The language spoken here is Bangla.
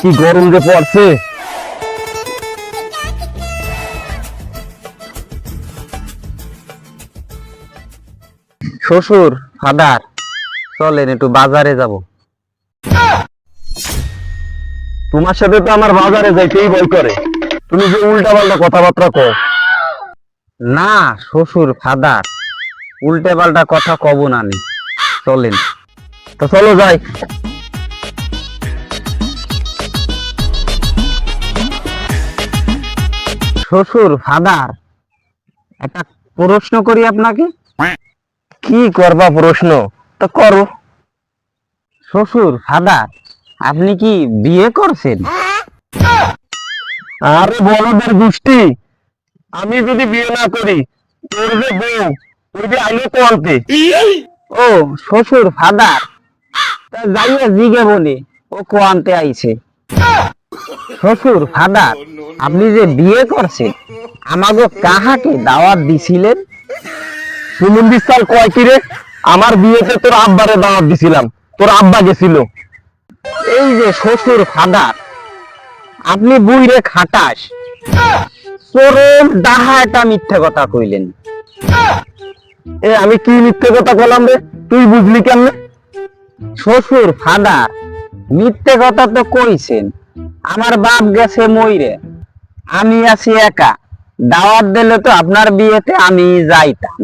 কি গরম যে পড়ছে। শ্বশুর ফাদার চলেন একটু বাজারে যাব। তোমার সাথে তো আমার বাজারে যাইতেই ভয় করে। তুমি যে উল্টা পাল্টা কথাবার্তা কও। না শ্বশুর ফাদার উল্টে পাল্টা কথা কব না নি, চলেন। তো চলো যাই। শ্বশুর ফাদার একটা প্রশ্ন করি আপনাকে। কি করবা প্রশ্ন? তো করো। শ্বশুর ফাদার আপনি কি বিয়ে করছেন? আরে বলদের গোষ্ঠী, আমি যদি বিয়ে না করি তোর যে বউ ওই যে আইলো কোয়ান্তে। ও শ্বশুর ফাদার তা যাইয়া জিগে বলি ও কোয়ান্তে আইছে। শ্বশুর ফাদার আপনি যে বিয়ে করছেন আমাগো কাহাকে দাওয়াত দিছিলেন? সুমন বিশ্বাল কয় কি রে, আমার বিয়েতে তোর আব্বারে দাওয়াত দিছিলাম, তোর আব্বা গেছিল। এই যে শ্বশুর ফাদার আপনি বুইরে খাটাস চরম ডাহা একটা মিথ্যে কথা কইলেন। এ আমি কি মিথ্যে কথা বললাম রে, তুই বুঝলি কেমনে? শ্বশুর ফাদার মিথ্যে কথা তো কইছেন, আমার বাপ গেছে মইরে, আমি আছি একা, দাওয়াত দিলে তো আপনার বিয়েতে আমি যাইতাম।